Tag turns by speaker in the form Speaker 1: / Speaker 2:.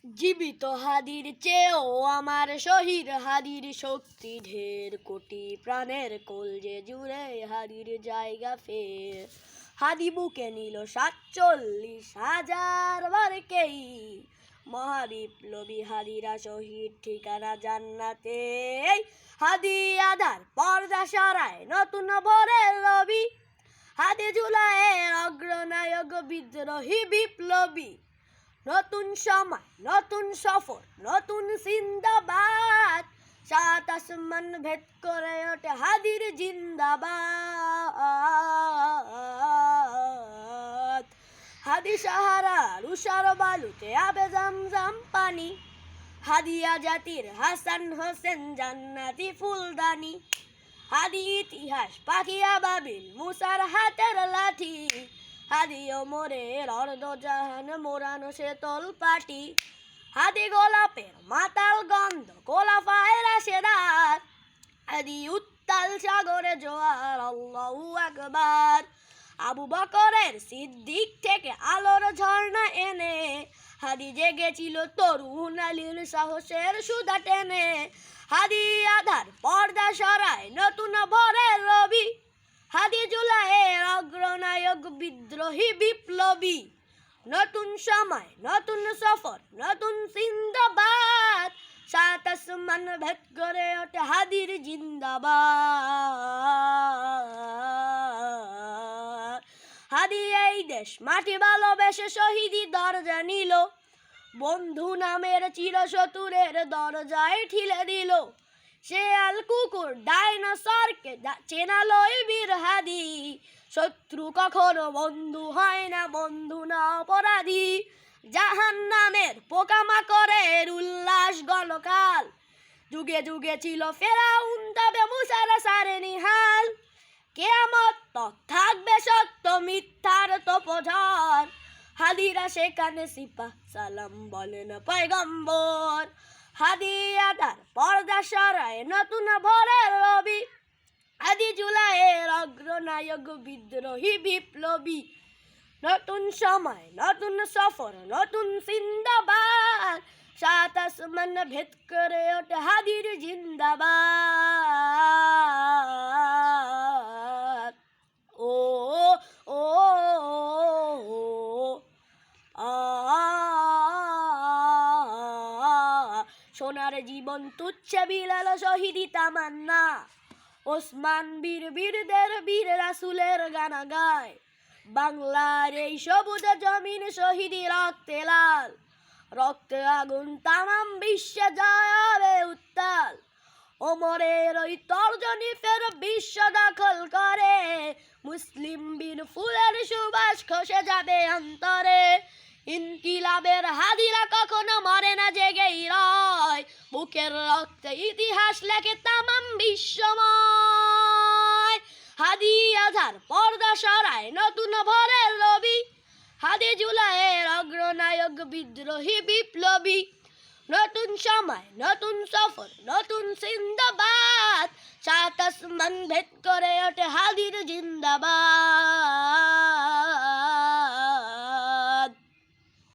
Speaker 1: জীবিত হাদির চেয়েও আমার শহীদ হাদির শক্তি ঢের, কোটি প্রাণের কলজে জুড়ে হাদির জায়গা ফের। হাদি বুকে নিল ৪৭,০০০ বারকেই, মহাবিপ্লবী হাদিরা শহীদ ঠিকানা জান্নাতে। হাদি আধার পর্দা সরায় নতুন ভোরের রবি, হাদি জুলাইয়ের অগ্রনায়ক বিদ্রোহী বিপ্লবী। নতুন সময় নতুন সফর নতুন জিন্দাবাদ, সাত আসমান ভেদ করে ওঠে হাদির জিন্দাবাদ। হাদি সাহারার উষার বালুতে আবে জামজাম পানি, হাদিয়া জাতির হাসান হোসেন জান্নাতি ফুলদানি। হাদি ইতিহাস পাখিয়া বাবিল মুসার হাতের লাঠি, হাদি ওমরের অর্ধজাহান মোরানো সে তলপাটি। হাদি গোলাপের মাতাল গন্ধ গোলাপায় রাশেদার, হাদি উত্তাল সাগরে জোয়ার আল্লাহু আকবার। আবু বকরের সিদ্দিক থেকে আলোর ঝর্ণা এনে, হাদি জেগেছিল তরুণ আলীর সাহসের সুধা টেনে। হাদি আধার পর্দা সরায় নতুন ভোরের রবি, হাদি জুলাইয়ের অগ্রনায়ক বিদ্রোহী বিপ্লবী। নতুন সময় নতুন সফর নতুন জিন্দাবাদ, সাত আসমান ভেদ করে ওঠে হাদির জিন্দাবাদ। হাদি এই দেশ মাটি ভালোবেসে শহীদি দরজা নিল, বন্ধু নামের চিরশত্রুরের দরজায় ঠিলে দিল। শেয়াল কুকুর ডাইনোসরকে চেনালই বীর হাদি, শত্রু কখনো বন্ধু হয় না, বন্ধু না অপরাধী। জাহান্নামের পোকামাকড়ের উল্লাস গণকাল, যুগে যুগে ছিল ফেরাউন তবে মুসার সারেনি হাল। কিয়ামত তক থাকবে সত্য মিথ্যার তোপঝড়, হাদিরা সেখানে সিপাহ সালাম বলেন পয়গম্বর। হাদি আধার পর্দা সরায় নতুন ভোরের রবি, হাদি জুলাইয়ের অগ্রনায়ক বিদ্রোহী বিপ্লবী। নতুন সময় নতুন সফর নতুন জিন্দাবাদ, সাত আসমান ভেদ করে ওঠে হাদির জিন্দাবাদ। ও ও সোনার জীবন তুচ্ছে বিলাল শহীদি তামান্না, ওসমান বীর বীরদের বীর রাসূলের গানা গায়। বাংলার এই সবুজ জমিন শহীদি রক্তে লাল, রক্তে আগুন তামাম বিশ্বে যায় হবে উত্তাল। ওমরের ওই তর্জনী ফের বিশ্ব দখল করে, মুসলিম বীর ফুলের সুবাস খসে যাবে অন্তরে। ইনকিলাবের হাদিরা কখনো মরে না, জেগেই রয়, বুকের রক্তে ইতিহাস লেখে তামাম বিশ্বময়। হাদি আধার পর্দা সরায় নতুন ভোরের রবি, হাদি জুলাইয়ের অগ্রনায়ক বিদ্রোহী বিপ্লবী। নতুন সময় নতুন সফর নতুন জিন্দাবাদ, সাত আসমান ভেদ করে ওঠে হাদির জিন্দাবাদ।